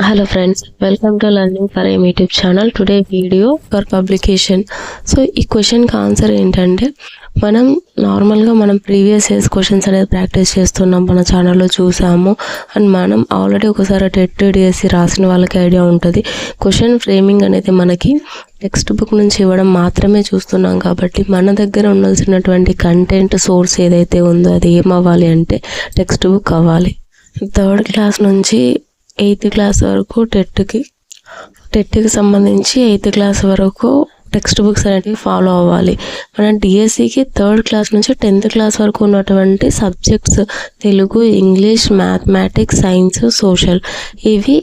Hello friends, welcome to Learning for Aim YouTube channel. Today video for publication. So ఈ క్వశ్చన్కి answer ఏంటంటే మనం previous years questions అనేది practice చేస్తున్నాం, మన ఛానల్లో చూసాము. అండ్ మనం ఆల్రెడీ ఒకసారి టెట్ డిఎస్సి రాసిన వాళ్ళకి ఐడియా ఉంటుంది. క్వశ్చన్ ఫ్రేమింగ్ అనేది మనకి టెక్స్ట్ బుక్ నుంచి ఇవ్వడం మాత్రమే చూస్తున్నాం కాబట్టి మన దగ్గర ఉండాల్సినటువంటి కంటెంట్ సోర్స్ ఏదైతే ఉందో అది ఏమవ్వాలి అంటే టెక్స్ట్ బుక్ అవ్వాలి. 3rd క్లాస్ నుంచి 8th క్లాస్ వరకు టెట్కి సంబంధించి 8th క్లాస్ వరకు టెక్స్ట్ బుక్స్ అనేటివి ఫాలో అవ్వాలి. మనం డిఎస్సికి 3rd క్లాస్ నుంచి 10th క్లాస్ వరకు ఉన్నటువంటి subjects Telugu, English, mathematics, science, social, ఇవి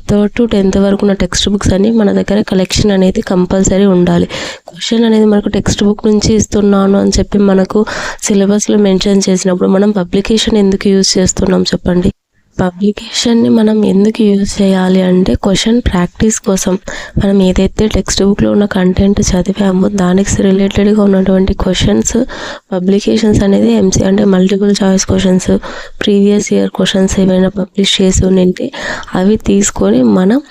3rd to 10th వరకు ఉన్న టెక్స్ట్ బుక్స్ అన్ని మన దగ్గర కలెక్షన్ అనేది కంపల్సరీ ఉండాలి. క్వశ్చన్ అనేది మనకు టెక్స్ట్ బుక్ నుంచి ఇస్తున్నాను అని చెప్పి మనకు సిలబస్లో మెన్షన్ చేసినప్పుడు మనం పబ్లికేషన్ ఎందుకు యూజ్ చేస్తున్నాం చెప్పండి. పబ్లికేషన్ని మనం ఎందుకు యూజ్ చేయాలి అంటే క్వశ్చన్ ప్రాక్టీస్ కోసం. మనం ఏదైతే టెక్స్ట్ బుక్లో ఉన్న కంటెంట్ చదివామో దానికి రిలేటెడ్గా ఉన్నటువంటి క్వశ్చన్స్ పబ్లికేషన్స్ అనేది ఎంసీ అంటే multiple choice questions, previous year questions ఏమైనా పబ్లిష్ చేసి ఉంటే అవి తీసుకొని మనం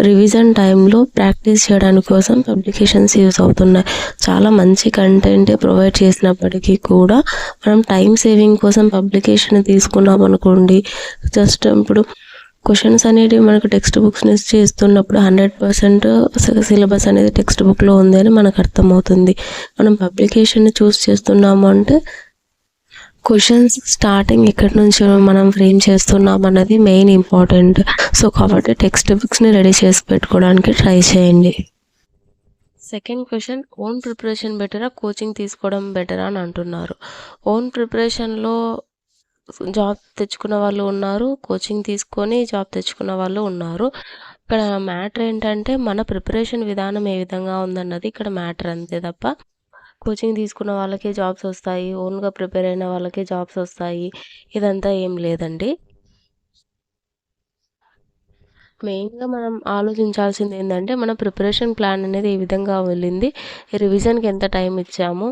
రివిజన్ టైంలో ప్రాక్టీస్ చేయడానికి కోసం పబ్లికేషన్స్ యూజ్ అవుతున్నాయి. చాలా మంచి కంటెంట్ ప్రొవైడ్ చేసినప్పటికీ కూడా మనం టైం సేవింగ్ కోసం పబ్లికేషన్ తీసుకున్నాం అనుకోండి, జస్ట్ ఇప్పుడు క్వశ్చన్స్ అనేవి మనకు టెక్స్ట్ బుక్స్ నుంచి చేస్తున్నప్పుడు 100% సిలబస్ అనేది టెక్స్ట్ బుక్లో ఉంది అని మనకు అర్థమవుతుంది. మనం పబ్లికేషన్ చూస్ చేస్తున్నాము అంటే క్వశ్చన్స్ స్టార్టింగ్ ఎక్కడి నుంచి మనం ఫ్రేమ్ చేస్తున్నాం అన్నది మెయిన్ ఇంపార్టెంట్. సో కాబట్టి టెక్స్ట్ బుక్స్ని రెడీ చేసి పెట్టుకోవడానికి ట్రై చేయండి. సెకండ్ క్వశ్చన్, ఓన్ ప్రిపరేషన్ బెటరా, కోచింగ్ తీసుకోవడం బెటరా అని అంటున్నారు. ఓన్ ప్రిపరేషన్లో జాబ్ తెచ్చుకున్న వాళ్ళు ఉన్నారు, కోచింగ్ తీసుకొని జాబ్ తెచ్చుకున్న వాళ్ళు ఉన్నారు. ఇక్కడ మ్యాటర్ ఏంటంటే మన ప్రిపరేషన్ విధానం ఏ విధంగా ఉందన్నది ఇక్కడ మ్యాటర్, అంతే తప్ప కోచింగ్ తీసుకున్న వాళ్ళకే జాబ్స్ వస్తాయి, ఓన్గా ప్రిపేర్ అయిన వాళ్ళకే జాబ్స్ వస్తాయి, ఇదంతా ఏం లేదండి. మెయిన్గా మనం ఆలోచించాల్సింది ఏంటంటే మన ప్రిపరేషన్ ప్లాన్ అనేది ఏ విధంగా వెళ్ళింది, రివిజన్కి ఎంత టైం ఇచ్చాము,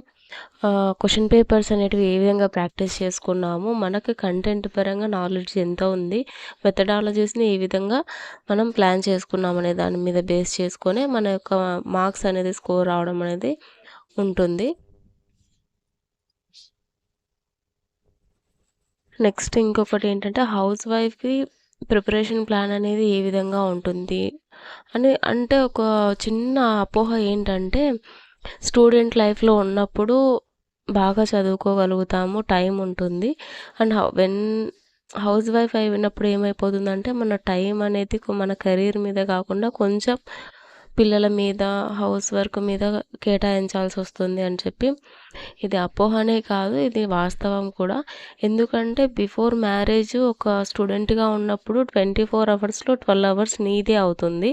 క్వశ్చన్ పేపర్స్ అనేటివి ఏ విధంగా ప్రాక్టీస్ చేసుకున్నాము, మనకు కంటెంట్ పరంగా నాలెడ్జ్ ఎంత ఉంది, మెథడాలజీస్ని ఏ విధంగా మనం ప్లాన్ చేసుకున్నాం అనే దాని మీద బేస్ చేసుకొని మన యొక్క మార్క్స్ అనేది స్కోర్ రావడం అనేది ఉంటుంది. నెక్స్ట్ ఇంకొకటి ఏంటంటే హౌస్ వైఫ్కి ప్రిపరేషన్ ప్లాన్ అనేది ఏ విధంగా ఉంటుంది అని అంటే ఒక చిన్న అపోహ ఏంటంటే స్టూడెంట్ లైఫ్లో ఉన్నప్పుడు బాగా చదువుకోగలుగుతాము, టైం ఉంటుంది. అండ్ వెన్ హౌస్ వైఫ్ అయినప్పుడు ఏమైపోతుందంటే మన టైం అనేది మన కెరీర్ మీద కాకుండా కొంచెం పిల్లల మీద, హౌస్ వర్క్ మీద కేటాయించాల్సి వస్తుంది అని చెప్పి, ఇది అపోహనే కాదు, ఇది వాస్తవం కూడా. ఎందుకంటే బిఫోర్ మ్యారేజ్ ఒక స్టూడెంట్గా ఉన్నప్పుడు 24 అవర్స్లో 12 అవర్స్ నీదే అవుతుంది.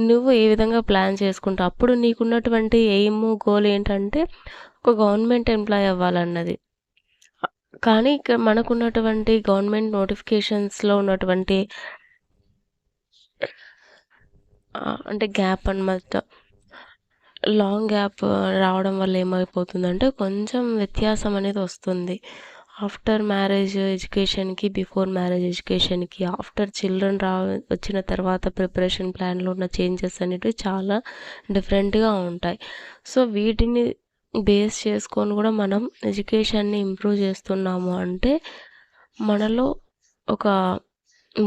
నువ్వు ఏ విధంగా ప్లాన్ చేసుకుంటావు, అప్పుడు నీకున్నటువంటి ఎయిమ్, గోల్ ఏంటంటే ఒక గవర్నమెంట్ ఎంప్లాయ్ అవ్వాలన్నది. కానీ ఇక్కడ మనకున్నటువంటి గవర్నమెంట్ నోటిఫికేషన్స్లో ఉన్నటువంటి అంటే గ్యాప్ అన్నమాట, లాంగ్ గ్యాప్ రావడం వల్ల ఏమైపోతుందంటే కొంచెం వ్యత్యాసం అనేది వస్తుంది. ఆఫ్టర్ మ్యారేజ్ ఎడ్యుకేషన్కి, బిఫోర్ మ్యారేజ్ ఎడ్యుకేషన్కి, ఆఫ్టర్ చిల్డ్రన్ వచ్చిన తర్వాత ప్రిపరేషన్ ప్లాన్లో ఉన్న చేంజెస్ అనేటివి చాలా డిఫరెంట్గా ఉంటాయి. సో వీటిని బేస్ చేసుకొని కూడా మనం ఎడ్యుకేషన్ని ఇంప్రూవ్ చేస్తున్నాము అంటే మనలో ఒక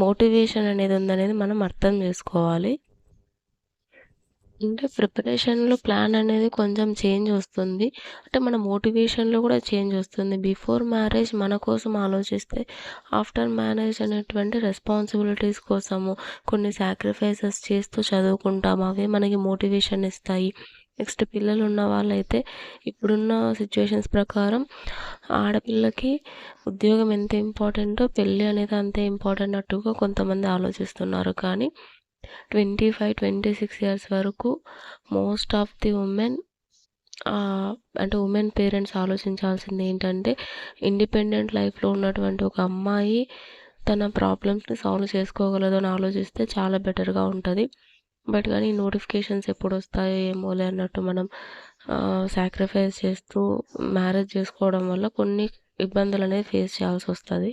మోటివేషన్ అనేది ఉందనేది మనం అర్థం చేసుకోవాలి. అంటే ప్రిపరేషన్లో ప్లాన్ అనేది కొంచెం చేంజ్ వస్తుంది, అంటే మన మోటివేషన్లో కూడా చేంజ్ వస్తుంది. బిఫోర్ మ్యారేజ్ మన కోసం ఆలోచిస్తే ఆఫ్టర్ మ్యారేజ్ అనేటువంటి రెస్పాన్సిబిలిటీస్ కోసము కొన్ని సాక్రిఫైసెస్ చేస్తూ చదువుకుంటాము, అవే మనకి మోటివేషన్ ఇస్తాయి. నెక్స్ట్ పిల్లలు ఉన్న వాళ్ళైతే ఇప్పుడున్న సిచ్యువేషన్స్ ప్రకారం ఆడపిల్లకి ఉద్యోగం ఎంత ఇంపార్టెంటో పెళ్ళి అనేది అంతే ఇంపార్టెంట్ అట్టుగా కొంతమంది ఆలోచిస్తున్నారు. కానీ 25-26 ఇయర్స్ వరకు మోస్ట్ ఆఫ్ ది ఉమెన్ అంటే ఉమెన్ పేరెంట్స్ ఆలోచించాల్సింది ఏంటంటే ఇండిపెండెంట్ లైఫ్లో ఉన్నటువంటి ఒక అమ్మాయి తన ప్రాబ్లమ్స్ని సాల్వ్ చేసుకోగలదు అని ఆలోచిస్తే చాలా బెటర్గా ఉంటుంది. బట్ కానీ నోటిఫికేషన్స్ ఎప్పుడు వస్తాయో ఏమోలే అన్నట్టు మనం సాక్రిఫైస్ చేస్తూ మ్యారేజ్ చేసుకోవడం వల్ల కొన్ని ఇబ్బందులు అనేది ఫేస్ చేయాల్సి వస్తుంది.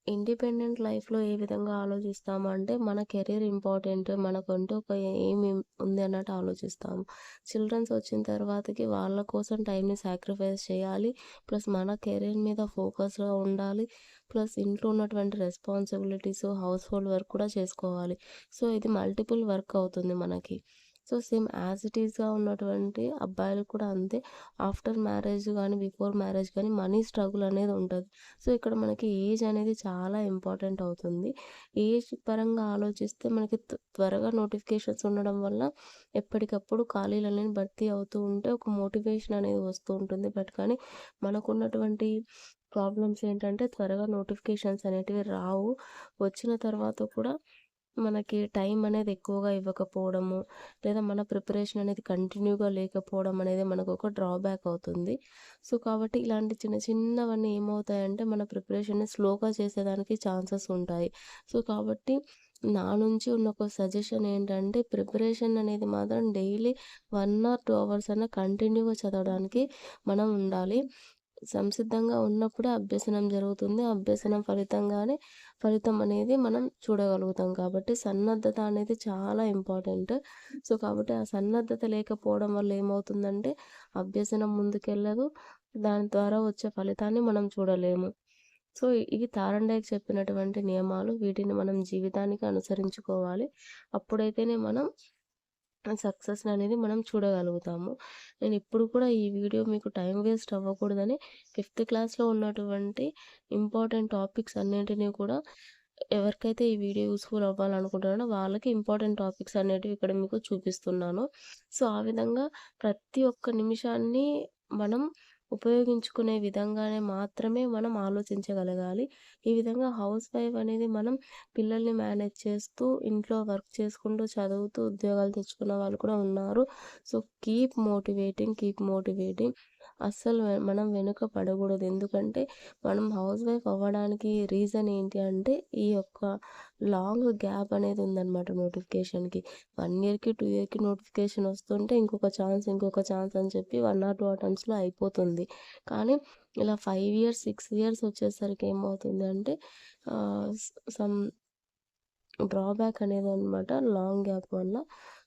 ఇండిపెండెంట్ లైఫ్‌లో ఏ విధంగా ఆలోచిస్తాము అంటే, మన కెరీర్ ఇంపార్టెంట్. మనకంటూ ఒక ఎయిమ్ ఉంది అన్నట్టు ఆలోచిస్తాము. చిల్డ్రన్స్ వచ్చిన తర్వాతకి వాళ్ళ కోసం టైంని సాక్రిఫైస్ చేయాలి. ప్లస్ మన కెరీర్ మీద ఫోకస్‌గా ఉండాలి. ప్లస్ ఇంట్లో ఉన్నటువంటి రెస్పాన్సిబిలిటీస్, హౌస్ హోల్డ్ వర్క్ కూడా చేసుకోవాలి. సో, ఇది మల్టిపుల్ వర్క్ అవుతుంది మనకి. సో, సేమ్ యాజ్ ఇట్ ఈస్‌గా ఉన్నటువంటి అబ్బాయిలు కూడా అంతే. ఆఫ్టర్ మ్యారేజ్ గానీ, బిఫోర్ మ్యారేజ్ గానీ మనీ స్ట్రగుల్ అనేది ఉంటది. సో, ఇక్కడ మనకి ఏజ్ అనేది చాలా ఇంపార్టెంట్ అవుతుంది. ఏజ్ పరంగా ఆలోచిస్తే మనకి త్వరగా నోటిఫికేషన్స్ ఉండడం వల్ల ఎప్పటికప్పుడు ఖాళీలనేవి భర్తీ అవుతూ ఉంటే ఒక మోటివేషన్ అనేది వస్తూ ఉంటుంది. బట్ కానీ మనకున్నటువంటి ప్రాబ్లమ్స్ ఏంటంటే త్వరగా నోటిఫికేషన్స్ అనేటివి రావు. వచ్చిన తర్వాత కూడా మనకి టైం అనేది ఎక్కువగా ఇవ్వకపోవడము, లేదా మన ప్రిపరేషన్ అనేది కంటిన్యూగా లేకపోవడం అనేది మనకొక డ్రాబ్యాక్ అవుతుంది. సో, కాబట్టి ఇలాంటి చిన్న చిన్నవన్నీ ఏమవుతాయంటే మన ప్రిపరేషన్‌ని స్లోగా చేసేదానికి ఛాన్సెస్ ఉంటాయి. సో, కాబట్టి నా నుంచి ఉన్న ఒక సజెషన్ ఏంటంటే ప్రిపరేషన్ అనేది మాత్రం డైలీ 1 ఆర్ 2 అవర్స్ అన్నా కంటిన్యూగా చదవడానికి మనం ఉండాలి. సంసిద్ధంగా ఉన్నప్పుడే అభ్యసనం జరుగుతుంది. అభ్యసనం ఫలితం అనేది మనం చూడగలుగుతాం కాబట్టి సన్నద్ధత అనేది చాలా ఇంపార్టెంట్. సో, కాబట్టి ఆ సన్నద్ధత లేకపోవడం వల్ల ఏమవుతుందంటే అభ్యసనం ముందుకెళ్ళదు. దాని ద్వారా వచ్చే ఫలితాన్ని మనం చూడలేము. సో, ఇవి తారండయ్యకి చెప్పినటువంటి నియమాలు. వీటిని మనం జీవితానికి అనుసరించుకోవాలి. అప్పుడైతేనే మనం సక్సెస్‌ననేది మనం చూడగలుగుతాము. నేనిప్పుడు కూడా ఈ వీడియో మీకు టైం వేస్ట్ అవ్వకూడదని ఫిఫ్త్ క్లాస్‌లో ఉన్నటువంటి ఇంపార్టెంట్ టాపిక్స్ అన్నింటిని కూడా ఎవరికైతే ఈ వీడియో యూజ్‌ఫుల్ అవ్వాలనుకుంటున్నానో వాళ్ళకి ఇంపార్టెంట్ టాపిక్స్ అనేటివి ఇక్కడ మీకు చూపిస్తున్నాను. సో, ఆ విధంగా ప్రతి ఒక్క నిమిషాన్ని మనం ఉపయోగించుకునే విధంగానే మాత్రమే మనం ఆలోచించగలగాలి. ఈ విధంగా హౌస్ వైఫ్ అనేది మనం పిల్లల్ని మేనేజ్ చేస్తూ, ఇంట్లో వర్క్ చేసుకుంటూ, చదువుతూ ఉద్యోగాలు తెచ్చుకున్న వాళ్ళు కూడా ఉన్నారు. So, keep motivating. అస్సలు మనం వెనుక పడకూడదు. ఎందుకంటే, మనం హౌస్ వైఫ్ అవ్వడానికి రీజన్ ఏంటి అంటే, ఈ యొక్క లాంగ్ గ్యాప్ అనేది ఉందనమాట నోటిఫికేషన్‌కి. 1 ఇయర్‌కి, 2 ఇయర్‌కి నోటిఫికేషన్ వస్తుంటే, ఇంకొక ఛాన్స్ అని చెప్పి 1 ఆర్ 2 అటెంప్ట్స్‌లో అయిపోతుంది. కానీ ఇలా 5 ఇయర్స్, 6 ఇయర్స్ వచ్చేసరికి ఏమవుతుందంటే సమ్ డ్రాబ్యాక్ అనేదనమాట లాంగ్ గ్యాప్ వల్ల.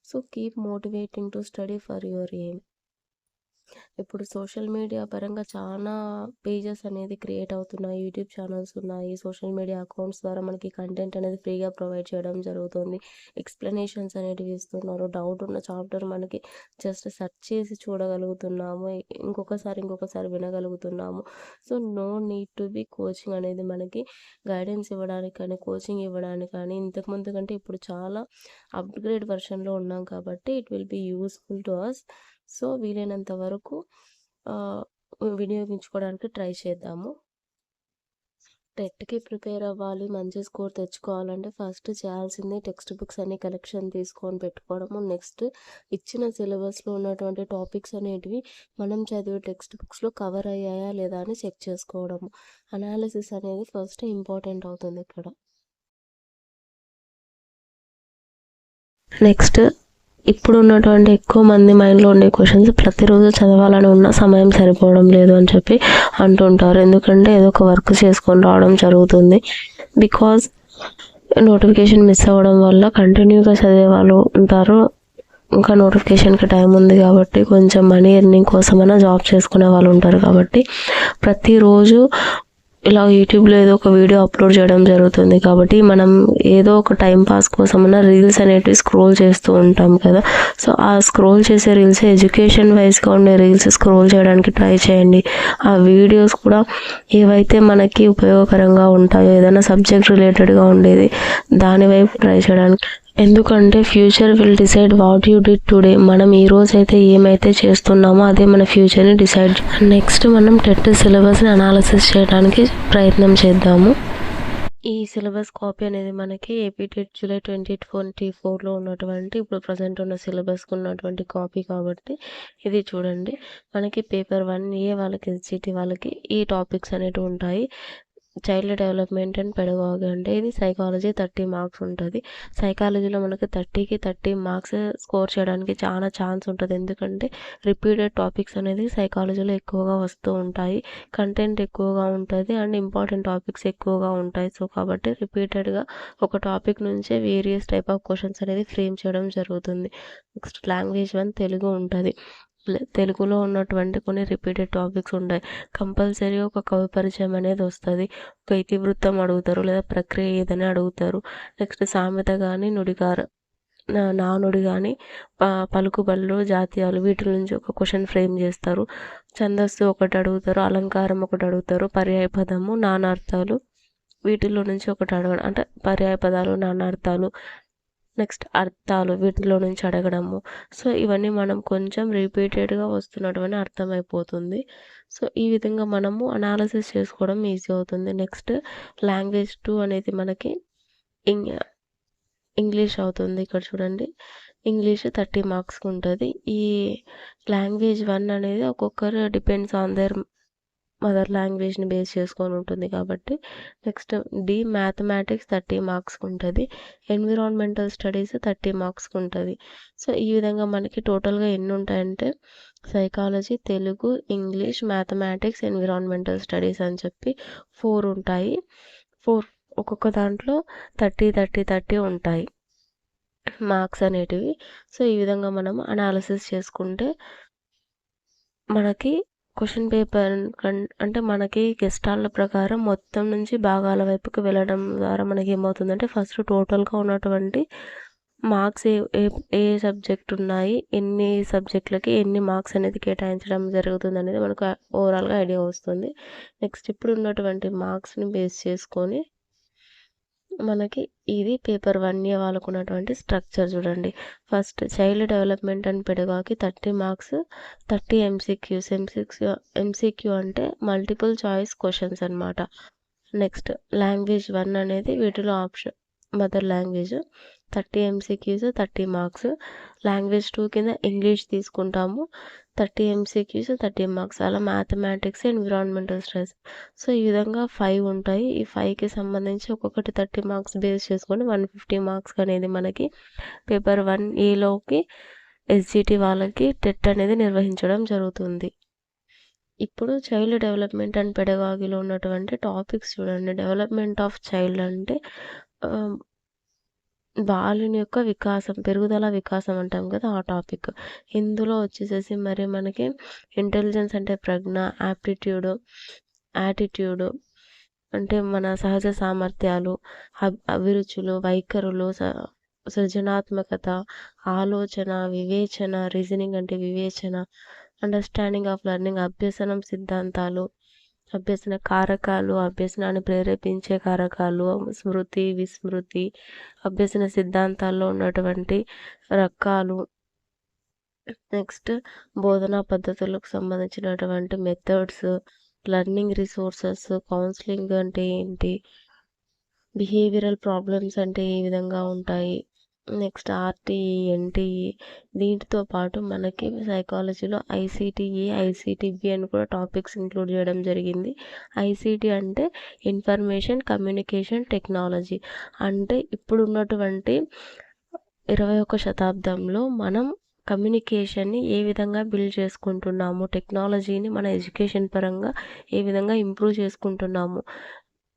So, keep motivating to study for your aim. ఇప్పుడు సోషల్ మీడియా పరంగా చాలా పేజెస్ అనేది క్రియేట్ అవుతున్నాయి. యూట్యూబ్ ఛానల్స్ ఉన్నాయి. సోషల్ మీడియా అకౌంట్స్ ద్వారా మనకి కంటెంట్ అనేది ఫ్రీగా ప్రొవైడ్ చేయడం జరుగుతుంది. ఎక్స్‌ప్లనేషన్స్ అనేటివి ఇస్తున్నారు. డౌట్ ఉన్న చాప్టర్ మనకి జస్ట్ సెర్చ్ చేసి చూడగలుగుతున్నాము. ఇంకొకసారి వినగలుగుతున్నాము. So, no need to be coaching అనేది మనకి గైడెన్స్ ఇవ్వడానికి కానీ, కోచింగ్ ఇవ్వడానికి కానీ ఇంతకుముందు కంటే ఇప్పుడు చాలా అప్‌గ్రేడ్ వెర్షన్‌లో ఉన్నాం కాబట్టి it will be useful to us. So, వీలైనంత వరకు ఆహ్, వినియోగించుకోవడానికి ట్రై చేద్దాము. టెట్‌కి ప్రిపేర్ అవ్వాలి, మంచి స్కోర్ తెచ్చుకోవాలంటే ఫస్ట్ చేయాల్సింది టెక్స్ట్ బుక్స్ అన్ని కలెక్షన్ తీసుకొని పెట్టుకోవడము. నెక్స్ట్ ఇచ్చిన సిలబస్‌లో ఉన్నటువంటి టాపిక్స్ అనేటివి మనం చదివే టెక్స్ట్ బుక్స్‌లో కవర్ అయ్యాయా లేదా అని చెక్ చేసుకోవడము. అనాలిసిస్ అనేది ఫస్ట్ ఇంపార్టెంట్ అవుతుంది ఇక్కడ. నెక్స్ట్ ఇప్పుడున్నటువంటి ఎక్కువ మంది మైండ్‌లో ఉండే క్వెషన్స్ ప్రతిరోజు చదవాలని ఉన్న సమయం సరిపోవడం లేదు అని చెప్పి అంటుంటారు. ఎందుకంటే ఏదో ఒక వర్క్ చేసుకొని రావడం జరుగుతుంది. బికాజ్ నోటిఫికేషన్ మిస్ అవ్వడం వల్ల కంటిన్యూగా చదివే వాళ్ళు ఉంటారు. ఇంకా నోటిఫికేషన్‌కి టైం ఉంది కాబట్టి కొంచెం మనీ ఎర్నింగ్ కోసమైనా జాబ్ చేసుకునే వాళ్ళు ఉంటారు కాబట్టి ప్రతిరోజు ఇలా యూట్యూబ్‌లో ఏదో ఒక వీడియో అప్లోడ్ చేయడం జరుగుతుంది కాబట్టి మనం ఏదో ఒక టైం పాస్ కోసమన్నా రీల్స్ అనేటివి స్క్రోల్ చేస్తూ ఉంటాం కదా. సో, ఆ స్క్రోల్ చేసే రీల్స్ ఎడ్యుకేషన్ వైస్‌గా ఉండే రీల్స్ స్క్రోల్ చేయడానికి ట్రై చేయండి. ఆ వీడియోస్ కూడా ఏవైతే మనకి ఉపయోగకరంగా ఉంటాయో ఏదైనా సబ్జెక్ట్ రిలేటెడ్‌గా ఉండేది దాని వైపు ట్రై చేయడానికి. ఎందుకంటే future will decide what you did today. మనం ఈ రోజైతే ఏమైతే చేస్తున్నామో అదే మన ఫ్యూచర్‌ని డిసైడ్. నెక్స్ట్ మనం టెట్ సిలబస్‌ని అనాలిసిస్ చేయడానికి ప్రయత్నం చేద్దాము. ఈ సిలబస్ కాపీ అనేది మనకి ఏపీ టెట్ జూలై 2024లో ఉన్నటువంటి ఇప్పుడు ప్రజెంట్ ఉన్న సిలబస్‌కి ఉన్నటువంటి కాపీ కాబట్టి ఇది చూడండి. మనకి పేపర్ 1 ఏ వాళ్ళకి, ఎస్‌జిటి వాళ్ళకి ఈ టాపిక్స్ అనేటివి ఉంటాయి. చైల్డ్ డెవలప్మెంట్ అండ్ పెడగాగి అంటే ఇది సైకాలజీ 30 మార్క్స్ ఉంటుంది. సైకాలజీలో మనకి 30కి 30 మార్క్స్ స్కోర్ చేయడానికి చాలా ఛాన్స్ ఉంటుంది. ఎందుకంటే రిపీటెడ్ టాపిక్స్ అనేది సైకాలజీలో ఎక్కువగా వస్తూ ఉంటాయి. కంటెంట్ ఎక్కువగా ఉంటుంది అండ్ ఇంపార్టెంట్ టాపిక్స్ ఎక్కువగా ఉంటాయి. సో కాబట్టి రిపీటెడ్గా ఒక టాపిక్ నుంచే వేరియస్ టైప్ ఆఫ్ క్వశ్చన్స్ అనేది ఫ్రేమ్ చేయడం జరుగుతుంది. నెక్స్ట్ లాంగ్వేజ్ 1 తెలుగు ఉంటుంది. తెలుగులో ఉన్నటువంటి కొన్ని రిపీటెడ్ టాపిక్స్ ఉంటాయి. కంపల్సరీ ఒక కవి పరిచయం అనేది వస్తుంది. ఒక ఇతివృత్తం అడుగుతారు లేదా ప్రక్రియ ఏదని అడుగుతారు. నెక్స్ట్ సామెత కానీ నానుడి కానీ పలుకుబళ్ళు జాతీయాలు వీటి నుంచి ఒక క్వశ్చన్ ఫ్రేమ్ చేస్తారు. ఛందస్సు ఒకటి అడుగుతారు, అలంకారం ఒకటి అడుగుతారు, పర్యాయ పదము నానార్థాలు వీటిలో నుంచి ఒకటి అడగడం అంటే పర్యాయ పదాలు నానార్థాలు నెక్స్ట్ అర్థాలు వీటిలో నుంచి అడగడము. సో ఇవన్నీ మనం కొంచెం రిపీటెడ్గా వస్తున్నటువంటి అర్థమైపోతుంది. సో ఈ విధంగా మనము అనాలిసిస్ చేసుకోవడం ఈజీ అవుతుంది. నెక్స్ట్ లాంగ్వేజ్ 2 అనేది మనకి ఇంగ్లీష్ అవుతుంది. ఇక్కడ చూడండి, ఇంగ్లీష్ 30 మార్క్స్కి ఉంటుంది. ఈ లాంగ్వేజ్ 1 అనేది ఒక్కొక్కరు డిపెండ్స్ ఆన్ దేర్ మదర్ లాంగ్వేజ్ని బేస్ చేసుకొని ఉంటుంది కాబట్టి. నెక్స్ట్ మ్యాథమెటిక్స్ 30 మార్క్స్కి ఉంటుంది. ఎన్విరాన్మెంటల్ స్టడీస్ 30 మార్క్స్కి ఉంటుంది. సో ఈ విధంగా మనకి టోటల్గా ఎన్ని ఉంటాయంటే psychology, Telugu, English, mathematics, environmental studies అని చెప్పి 4 ఉంటాయి. 4 ఒక్కొక్క దాంట్లో 30 ఉంటాయి మార్క్స్ అనేటివి. సో ఈ విధంగా మనం అనాలిసిస్ చేసుకుంటే మనకి క్వశ్చన్ పేపర్ అంటే మనకి గెస్టాల ప్రకారం మొత్తం నుంచి భాగాల వైపుకి వెళ్ళడం ద్వారా మనకి ఏమవుతుందంటే ఫస్ట్ టోటల్గా ఉన్నటువంటి మార్క్స్ ఏ సబ్జెక్ట్ ఉన్నాయి, ఎన్ని సబ్జెక్టులకి ఎన్ని మార్క్స్ అనేది కేటాయించడం జరుగుతుంది అనేది మనకు ఓవరాల్గా ఐడియా వస్తుంది. నెక్స్ట్ ఇప్పుడు ఉన్నటువంటి మార్క్స్ని బేస్ చేసుకొని మనకి ఇది పేపర్ 1A వాళ్ళకు ఉన్నటువంటి స్ట్రక్చర్ చూడండి. ఫస్ట్ చైల్డ్ డెవలప్మెంట్ అండ్ పెడగాకి 30 మార్క్స్, 30 MCQs. MCQ అంటే మల్టిపుల్ చాయిస్ క్వశ్చన్స్ అనమాట. నెక్స్ట్ లాంగ్వేజ్ 1 అనేది వీటిలో option mother language 30 MCQs 30 marks. Language 2 కింద ఇంగ్లీష్ తీసుకుంటాము 30 MCQs 30 మార్క్స్. అలా మ్యాథమెటిక్స్, ఎన్విరాన్మెంటల్ స్టడీస్. సో ఈ విధంగా 5 ఉంటాయి. ఈ 5కి సంబంధించి ఒక్కొక్కటి 30 మార్క్స్ బేస్ చేసుకొని 150 మార్క్స్ అనేది మనకి పేపర్ 1Aలోకి SGT వాళ్ళకి టెట్ అనేది నిర్వహించడం జరుగుతుంది. ఇప్పుడు చైల్డ్ డెవలప్మెంట్ అండ్ పెడగాగిలో ఉన్నటువంటి టాపిక్స్ చూడండి. డెవలప్మెంట్ ఆఫ్ చైల్డ్ అంటే బాలుని యొక్క వికాసం, పెరుగుదల వికాసం అంటాం కదా, ఆ టాపిక్. ఇందులో వచ్చేసేసి మరి మనకి ఇంటెలిజెన్స్ అంటే ప్రజ్ఞ, యాప్టిట్యూడ్, యాటిట్యూడ్ అంటే మన సహజ సామర్థ్యాలు, అభిరుచులు, వైఖరులు, సృజనాత్మకత, ఆలోచన, వివేచన, రీజనింగ్ అంటే వివేచన, అండర్స్టాండింగ్ ఆఫ్ లెర్నింగ్, అభ్యసనం సిద్ధాంతాలు, అభ్యసన కారకాలు, అభ్యసనాన్ని ప్రేరేపించే కారకాలు, స్మృతి, విస్మృతి, అభ్యసన సిద్ధాంతాల్లో ఉన్నటువంటి రకాలు. నెక్స్ట్ బోధనా పద్ధతులకు సంబంధించినటువంటి మెథడ్స్, లెర్నింగ్ రిసోర్సెస్, కౌన్సిలింగ్ అంటే ఏంటి, బిహేవియరల్ ప్రాబ్లమ్స్ అంటే ఏ విధంగా ఉంటాయి, నెక్స్ట్ ఆర్టీఈ, ఎన్టీఈ. దీంతో పాటు మనకి సైకాలజీలో ICTE, ICTB అని కూడా టాపిక్స్ ఇంక్లూడ్ చేయడం జరిగింది. ICT అంటే ఇన్ఫర్మేషన్ కమ్యూనికేషన్ టెక్నాలజీ. అంటే ఇప్పుడు ఉన్నటువంటి 21వ శతాబ్దంలో మనం కమ్యూనికేషన్ని ఏ విధంగా బిల్డ్ చేసుకుంటున్నాము, టెక్నాలజీని మన ఎడ్యుకేషన్ పరంగా ఏ విధంగా ఇంప్రూవ్ చేసుకుంటున్నాము,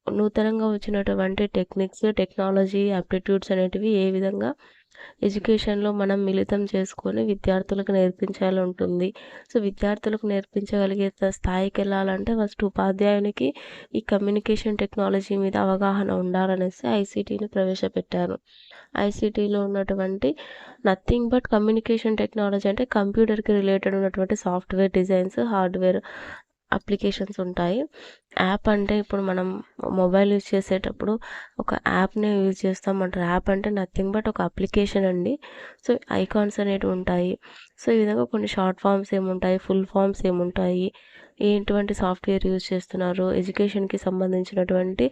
నూతనంగా వచ్చినటువంటి టెక్నిక్స్, టెక్నాలజీ, యాప్టిట్యూడ్స్ అనేటివి ఏ విధంగా ఎడ్యుకేషన్లో మనం మిళితం చేసుకొని విద్యార్థులకు నేర్పించాలి ఉంటుంది. సో విద్యార్థులకు నేర్పించగలిగే స్థాయికి వెళ్ళాలంటే ఫస్ట్ ఉపాధ్యాయునికి ఈ కమ్యూనికేషన్ టెక్నాలజీ మీద అవగాహన ఉండాలనేసి ICTని ప్రవేశపెట్టారు. ICTలో ఉన్నటువంటి నథింగ్ బట్ కమ్యూనికేషన్ టెక్నాలజీ అంటే కంప్యూటర్కి రిలేటెడ్ ఉన్నటువంటి సాఫ్ట్వేర్ డిజైన్స్, హార్డ్వేర్ అప్లికేషన్స్ ఉంటాయి. యాప్ అంటే ఇప్పుడు మనం మొబైల్ యూజ్ చేసేటప్పుడు ఒక యాప్ని యూజ్ చేస్తామంటారు. యాప్ అంటే నథింగ్ బట్ ఒక అప్లికేషన్ అండి. సో ఐకాన్స్ అనేటివి ఉంటాయి. సో ఈ విధంగా కొన్ని షార్ట్ ఫామ్స్ ఏముంటాయి, ఫుల్ ఫామ్స్ ఏముంటాయి, ఎటువంటి సాఫ్ట్వేర్ యూజ్ చేస్తున్నారు, ఎడ్యుకేషన్కి సంబంధించినటువంటి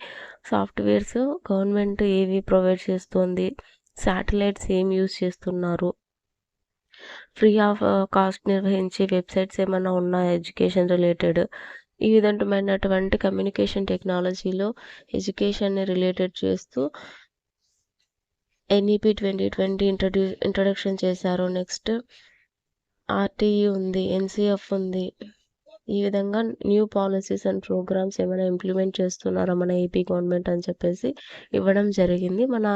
సాఫ్ట్వేర్స్ గవర్నమెంట్ ఏవి ప్రొవైడ్ చేస్తుంది, శాటిలైట్స్ ఏం యూజ్ చేస్తున్నారు, ఫ్రీ ఆఫ్ కాస్ట్ నిర్వహించే వెబ్సైట్స్ ఏమైనా ఉన్నాయా ఎడ్యుకేషన్ రిలేటెడ్, ఈ విధమైనటువంటి కమ్యూనికేషన్ టెక్నాలజీలో ఎడ్యుకేషన్ని రిలేటెడ్ చేస్తూ NEP 2020 ఇంట్రడక్షన్ చేశారు. నెక్స్ట్ RTE ఉంది, NCF ఉంది. ఈ విధంగా న్యూ పాలసీస్ అండ్ ప్రోగ్రామ్స్ ఏమైనా ఇంప్లిమెంట్ చేస్తున్నారా మన ఏపీ గవర్నమెంట్ అని చెప్పేసి ఇవ్వడం జరిగింది మన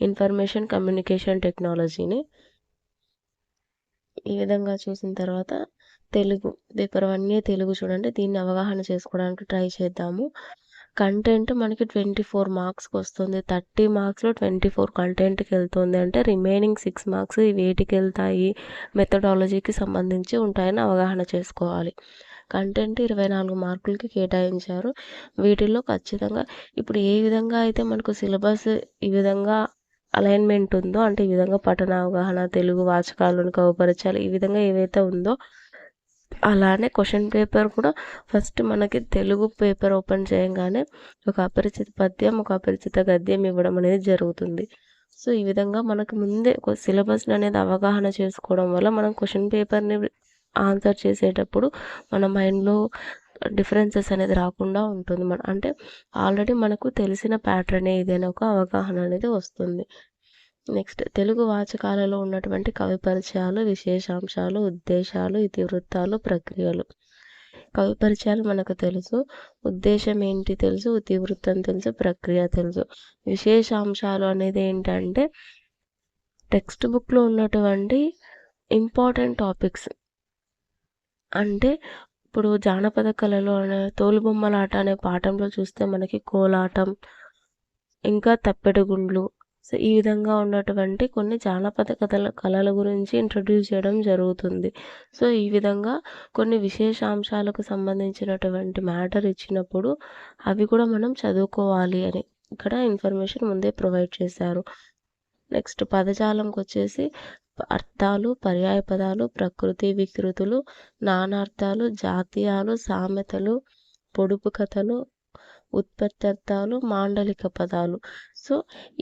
ఇన్ఫర్మేషన్ కమ్యూనికేషన్ టెక్నాలజీని. ఈ విధంగా చూసిన తర్వాత తెలుగు పేపర్ 1 తెలుగు చూడండి. దీన్ని అవగాహన చేసుకోవడానికి ట్రై చేద్దాము. కంటెంట్ మనకి 24 మార్క్స్కి వస్తుంది. 30 మార్క్స్లో 24 కంటెంట్కి వెళ్తుంది. అంటే రిమైనింగ్ 6 మార్క్స్ వేటికి వెళ్తాయి, మెథడాలజీకి సంబంధించి ఉంటాయని అవగాహన చేసుకోవాలి. కంటెంట్ 24 మార్కులకి కేటాయించారు. వీటిల్లో ఖచ్చితంగా ఇప్పుడు ఏ విధంగా అయితే మనకు సిలబస్ ఈ విధంగా అలైన్మెంట్ ఉందో, అంటే ఈ విధంగా పఠన అవగాహన, తెలుగు వాచకాలను కవపరచాలి, ఈ విధంగా ఏవైతే ఉందో అలానే క్వశ్చన్ పేపర్ కూడా ఫస్ట్ మనకి తెలుగు పేపర్ ఓపెన్ చేయగానే ఒక అపరిచిత పద్యం, ఒక అపరిచిత గద్యం ఇవ్వడం అనేది జరుగుతుంది. సో ఈ విధంగా మనకు ముందే ఒక సిలబస్ని అనేది అవగాహన చేసుకోవడం వల్ల మనం క్వశ్చన్ పేపర్ని ఆన్సర్ చేసేటప్పుడు మన మైండ్లో డిఫరెన్సెస్ అనేది రాకుండా ఉంటుంది. అంటే ఆల్రెడీ మనకు తెలిసిన ప్యాటర్నే ఇదేనా ఒక అవగాహన అనేది వస్తుంది. నెక్స్ట్ తెలుగు వాచకాలలో ఉన్నటువంటి కవి పరిచయాలు, విశేషాంశాలు, ఉద్దేశాలు, ఇతివృత్తాలు, ప్రక్రియలు. కవి పరిచయాలు మనకు తెలుసు, ఉద్దేశం ఏంటి తెలుసు, ఇతివృత్తం తెలుసు, ప్రక్రియ తెలుసు. విశేషాంశాలు అనేది ఏంటంటే టెక్స్ట్ బుక్లో ఉన్నటువంటి ఇంపార్టెంట్ టాపిక్స్. అంటే ఇప్పుడు జానపద కళలో తోలుబొమ్మలాట అనే పాఠంలో చూస్తే మనకి కోలాటం, ఇంకా తప్పెటగుండ్లు, సో ఈ విధంగా ఉన్నటువంటి కొన్ని జానపద కళల గురించి ఇంట్రడ్యూస్ చేయడం జరుగుతుంది. సో ఈ విధంగా కొన్ని విశేషాంశాలకు సంబంధించినటువంటి మ్యాటర్ ఇచ్చినప్పుడు అవి కూడా మనం చదువుకోవాలి అని ఇక్కడ ఇన్ఫర్మేషన్ ముందే ప్రొవైడ్ చేశారు. నెక్స్ట్ పదజాలంకి వచ్చేసి అర్థాలు, పర్యాయ పదాలు, ప్రకృతి వికృతులు, నానార్థాలు, జాతీయాలు, సామెతలు, పొడుపు కథలు, ఉత్పత్త్యర్థాలు, మాండలిక పదాలు. సో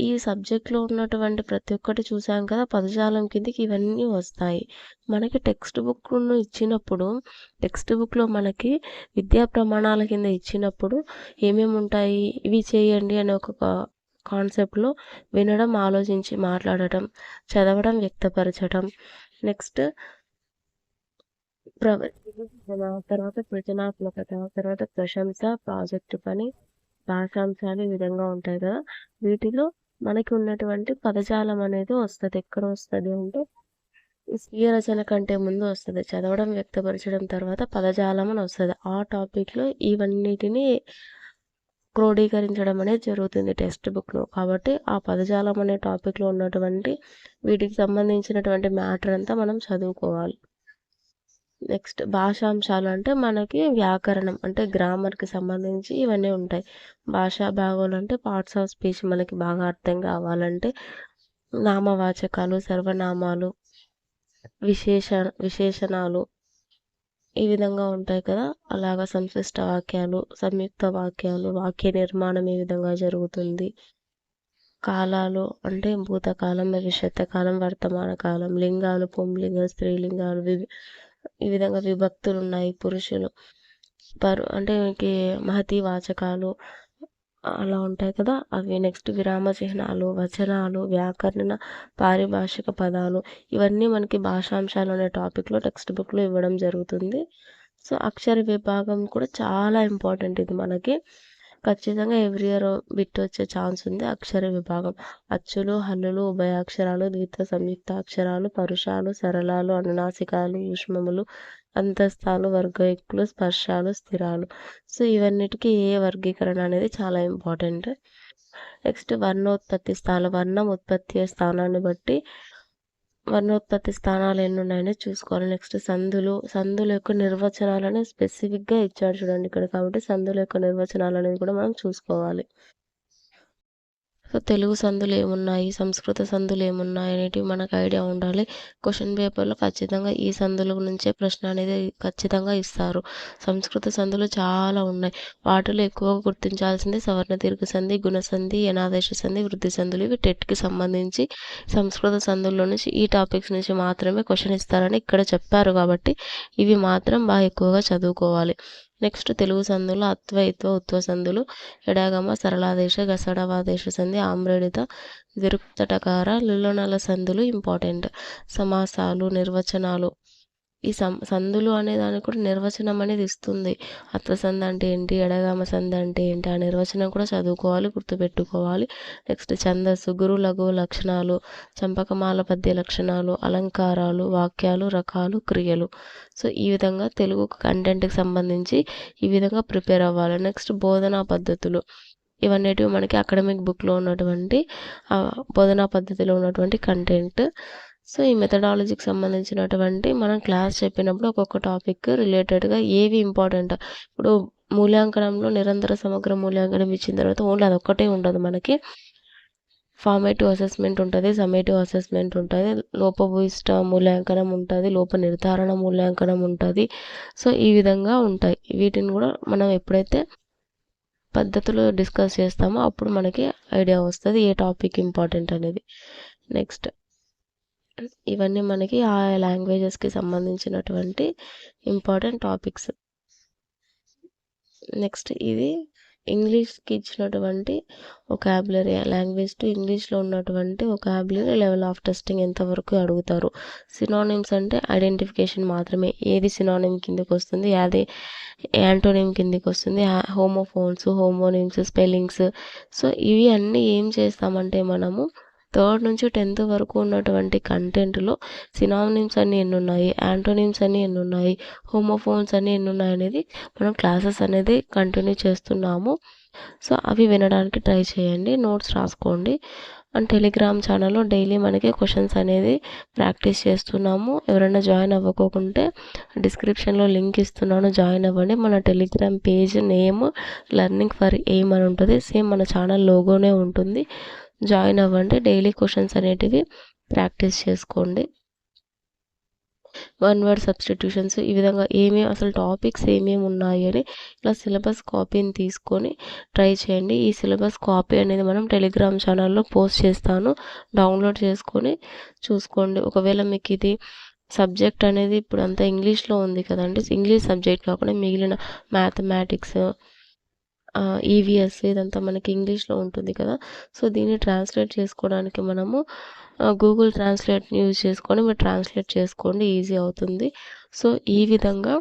ఈ సబ్జెక్ట్లో ఉన్నటువంటి ప్రతి ఒక్కటి చూసాం కదా, పదజాలం కిందకి ఇవన్నీ వస్తాయి. మనకి టెక్స్ట్ బుక్ను ఇచ్చినప్పుడు టెక్స్ట్ బుక్లో మనకి విద్యా ప్రమాణాల కింద ఇచ్చినప్పుడు ఏమేమి ఉంటాయి, ఇవి చేయండి అనే ఒక కాన్సెప్ట్లో వినడం, ఆలోచించి మాట్లాడటం, చదవడం, వ్యక్తపరచడం, నెక్స్ట్ తర్వాత సృజనాత్మకత, తర్వాత ప్రశంస, ప్రాజెక్టు పని, భాషాంశాలు ఈ విధంగా ఉంటాయి కదా. వీటిలో మనకి ఉన్నటువంటి పదజాలం అనేది వస్తుంది. ఎక్కడ వస్తుంది అంటే స్వీయ రచన కంటే ముందు వస్తుంది. చదవడం, వ్యక్తపరచడం తర్వాత పదజాలం అని వస్తుంది. ఆ టాపిక్లో ఇవన్నిటిని క్రోడీకరించడం అనేది జరుగుతుంది టెక్స్ట్ బుక్లో. కాబట్టి ఆ పదజాలం అనే టాపిక్లో ఉన్నటువంటి వీటికి సంబంధించినటువంటి మ్యాటర్ అంతా మనం చదువుకోవాలి. నెక్స్ట్ భాషాంశాలు అంటే మనకి వ్యాకరణం అంటే గ్రామర్కి సంబంధించి ఇవన్నీ ఉంటాయి. భాషా భాగాలు అంటే పార్ట్స్ ఆఫ్ స్పీచ్ మనకి బాగా అర్థం కావాలంటే నామవాచకాలు, సర్వనామాలు, విశేషణాలు ఈ విధంగా ఉంటాయి కదా. అలాగా సంక్లిష్ట వాక్యాలు, సంయుక్త వాక్యాలు, వాక్య నిర్మాణం ఏ విధంగా జరుగుతుంది, కాలాలు అంటే భూతకాలం, భవిష్యత్ కాలం, వర్తమాన కాలం, లింగాలు, పుంలింగాలు, స్త్రీలింగాలు, ఈ విధంగా విభక్తులు ఉన్నాయి, పురుషులు, అంటే మనకి మహతి వాచకాలు అలా ఉంటాయి కదా అవి. నెక్స్ట్ విరామ చిహ్నాలు, వచనాలు, వ్యాకరణ, పారిభాషిక పదాలు ఇవన్నీ మనకి భాషాంశాలు అనే టాపిక్లో టెక్స్ట్ బుక్లో ఇవ్వడం జరుగుతుంది. సో అక్షర విభాగం కూడా చాలా ఇంపార్టెంట్. ఇది మనకి ఖచ్చితంగా ఎవ్రీ ఇయర్ బిట్ వచ్చే ఛాన్స్ ఉంది. అక్షర విభాగం అచ్చులు, హల్లులు, ఉభయాక్షరాలు, ద్విత సంయుక్త అక్షరాలు, పరుషాలు, సరళాలు, అనునాసికాలు, యూష్మములు, అంతస్తాలు, వర్గయుక్తులు, స్పర్శాలు, స్థిరాలు. సో ఇవన్నిటికీ ఏ వర్గీకరణ అనేది చాలా ఇంపార్టెంట్. నెక్స్ట్ వర్ణోత్పత్తి స్థానాలు, వర్ణం ఉత్పత్తి స్థానాన్ని బట్టి వర్ణోత్పత్తి స్థానాలు ఎన్ని ఉన్నాయని చూసుకోవాలి. నెక్స్ట్ సందుల యొక్క నిర్వచనాలు అనేది స్పెసిఫిక్గా ఇచ్చాడు చూడండి ఇక్కడ. కాబట్టి సందుల యొక్క నిర్వచనాలు అనేది కూడా మనం చూసుకోవాలి. సో తెలుగు సందులు ఏమున్నాయి, సంస్కృత సందులు ఏమున్నాయి అనేటివి మనకు ఐడియా ఉండాలి. క్వశ్చన్ పేపర్లో ఖచ్చితంగా ఈ సందుల నుంచే ప్రశ్న అనేది ఖచ్చితంగా ఇస్తారు. సంస్కృత సందులు చాలా ఉన్నాయి. వాటిలో ఎక్కువగా గుర్తించాల్సింది సవర్ణ దీర్ఘ సంధి, గుణ సంధి, యనాదేశ సంధి, వృద్ధి సందులు. ఇవి టెట్కి సంబంధించి సంస్కృత సందుల్లో నుంచి ఈ టాపిక్స్ నుంచి మాత్రమే క్వశ్చన్ ఇస్తారని ఇక్కడ చెప్పారు. కాబట్టి ఇవి మాత్రం బాగా ఎక్కువగా చదువుకోవాలి. నెక్స్ట్ తెలుగు సందులు అత్వైత్వ ఉత్వ సందులు ఎడాగమ సరళాదేశ గసడవాదేశ సంధి ఆమ్రేడిత విరుక్తటకార లులోనల సందులు ఇంపార్టెంట్. సమాసాలు నిర్వచనాలు ఈ సందులు అనే దానికి కూడా నిర్వచనం అనేది ఇస్తుంది. అత్వ సంధి అంటే ఏంటి, ఎడగామ సంధి అంటే ఏంటి, ఆ నిర్వచనం కూడా చదువుకోవాలి, గుర్తుపెట్టుకోవాలి. నెక్స్ట్ ఛందస్సు, గురు లఘు లక్షణాలు, చంపకమాల పద్య లక్షణాలు, అలంకారాలు, వాక్యాలు, రకాలు, క్రియలు. సో ఈ విధంగా తెలుగు కంటెంట్కి సంబంధించి ఈ విధంగా ప్రిపేర్ అవ్వాలి. నెక్స్ట్ బోధనా పద్ధతులు, ఇవన్నిటివి మనకి అకాడమిక్ బుక్లో ఉన్నటువంటి బోధనా పద్ధతిలో ఉన్నటువంటి కంటెంట్. సో ఈ మెథడాలజీకి సంబంధించినటువంటి మనం క్లాస్ చెప్పినప్పుడు ఒక్కొక్క టాపిక్ రిలేటెడ్గా ఏవి ఇంపార్టెంట్. ఇప్పుడు మూల్యాంకనంలో నిరంతర సమగ్ర మూల్యాంకనం ఇచ్చిన తర్వాత ఓన్లీ అదొక్కటే ఉండదు, మనకి ఫార్మేటివ్ అసెస్మెంట్ ఉంటుంది, సమ్మేటివ్ అసెస్మెంట్ ఉంటుంది, లోపభూయిష్ట మూల్యాంకనం ఉంటుంది, లోప నిర్ధారణ మూల్యాంకనం ఉంటుంది. సో ఈ విధంగా ఉంటాయి. వీటిని కూడా మనం ఎప్పుడైతే పద్ధతులు డిస్కస్ చేస్తామో అప్పుడు మనకి ఐడియా వస్తుంది ఏ టాపిక్ ఇంపార్టెంట్ అనేది. నెక్స్ట్ ఇవన్నీ మనకి ఆ లాంగ్వేజెస్కి సంబంధించినటువంటి ఇంపార్టెంట్ టాపిక్స్. నెక్స్ట్ ఇది ఇంగ్లీష్కి ఇచ్చినటువంటి వొకాబులరీ, లాంగ్వేజ్ టు ఇంగ్లీష్లో ఉన్నటువంటి వొకాబులరీ లెవెల్ ఆఫ్ టెస్టింగ్ ఎంతవరకు అడుగుతారు. సినానిమ్స్ అంటే ఐడెంటిఫికేషన్ మాత్రమే, ఏది సినానిమ్ కిందకి వస్తుంది, అది యాంటోనిమ్ కిందకి వస్తుంది, హోమోఫోన్స్, హోమోనిమ్స్, స్పెల్లింగ్స్. సో ఇవి అన్నీ ఏం చేస్తామంటే మనము 3rd నుంచి 10th వరకు ఉన్నటువంటి కంటెంట్లో సినానిమ్స్ అన్నీ ఎన్ని ఉన్నాయి, యాంటోనిమ్స్ అన్నీ ఎన్ని ఉన్నాయి, హోమోఫోన్స్ అన్నీ ఎన్ని ఉన్నాయి అనేది మనం క్లాసెస్ అనేది కంటిన్యూ చేస్తున్నాము. సో అవి వినడానికి ట్రై చేయండి, నోట్స్ రాసుకోండి. అండ్ టెలిగ్రామ్ ఛానల్లో డైలీ మనకి క్వశ్చన్స్ అనేది ప్రాక్టీస్ చేస్తున్నాము. ఎవరైనా జాయిన్ అవ్వకోకుంటే డిస్క్రిప్షన్లో లింక్ ఇస్తున్నాను, జాయిన్ అవ్వండి. మన Telegram page name learning for aim అని ఉంటుంది, సేమ్ మన ఛానల్ లోగోనే ఉంటుంది. జాయిన్ అవ్వండి, డైలీ క్వశ్చన్స్ అనేటివి ప్రాక్టీస్ చేసుకోండి. 1 వర్డ్ సబ్స్టిట్యూషన్స్, ఈ విధంగా అసలు టాపిక్స్ ఏమేమి ఉన్నాయి అని ఇలా సిలబస్ కాపీని తీసుకొని ట్రై చేయండి. ఈ సిలబస్ కాపీ అనేది మనం టెలిగ్రామ్ ఛానల్లో పోస్ట్ చేస్తాను, డౌన్లోడ్ చేసుకొని చూసుకోండి. ఒకవేళ మీకు ఇది సబ్జెక్ట్ అనేది ఇప్పుడు అంతా ఇంగ్లీష్లో ఉంది కదండి, ఇంగ్లీష్ సబ్జెక్ట్ కాకుండా మిగిలిన మ్యాథమెటిక్స్, ఈవీఎస్ ఇదంతా మనకి ఇంగ్లీష్లో ఉంటుంది కదా. సో దీన్ని ట్రాన్స్లేట్ చేసుకోవడానికి మనము గూగుల్ ట్రాన్స్లేట్ని యూజ్ చేసుకొని మీరు ట్రాన్స్లేట్ చేసుకోండి, ఈజీ అవుతుంది. సో ఈ విధంగా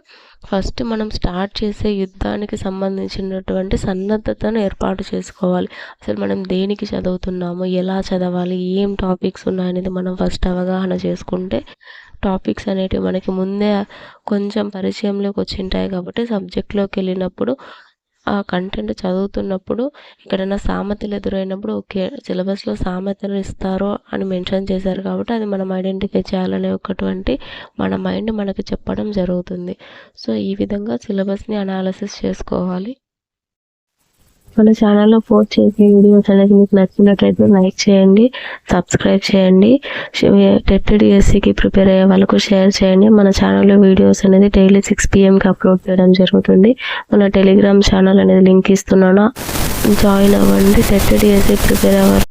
ఫస్ట్ మనం స్టార్ట్ చేసే యుద్ధానికి సంబంధించినటువంటి సన్నద్ధతను ఏర్పాటు చేసుకోవాలి. అసలు మనం దేనికి చదువుతున్నాము, ఎలా చదవాలి, ఏం టాపిక్స్ ఉన్నాయనేది మనం ఫస్ట్ అవగాహన చేసుకుంటే టాపిక్స్ అనేటివి మనకి ముందే కొంచెం పరిచయంలోకి వచ్చింటాయి. కాబట్టి సబ్జెక్ట్లోకి వెళ్ళినప్పుడు ఆ కంటెంట్ చదువుతున్నప్పుడు ఎక్కడైనా సామెతలు ఎదురైనప్పుడు ఓకే సిలబస్లో సామెతలు ఇస్తారో అని మెన్షన్ చేశారు కాబట్టి అది మనం ఐడెంటిఫై చేయాలనే ఒకటువంటి మన మైండ్ మనకి చెప్పడం జరుగుతుంది. సో ఈ విధంగా సిలబస్ని అనాలిసిస్ చేసుకోవాలి. మన ఛానల్లో పోస్ట్ చేసే వీడియోస్ అనేది మీకు నచ్చినట్లయితే లైక్ చేయండి, సబ్స్క్రైబ్ చేయండి, టెట్ డిఎస్సికి ప్రిపేర్ అయ్యే వాళ్ళకు షేర్ చేయండి. మన ఛానల్లో వీడియోస్ అనేది డైలీ 6 PM అప్లోడ్ చేయడం జరుగుతుంది. మన టెలిగ్రామ్ ఛానల్ అనేది లింక్ ఇస్తున్నాను, జాయిన్ అవ్వండి. టెట్ డిఎస్సి ప్రిపేర్ అవ్వాలి.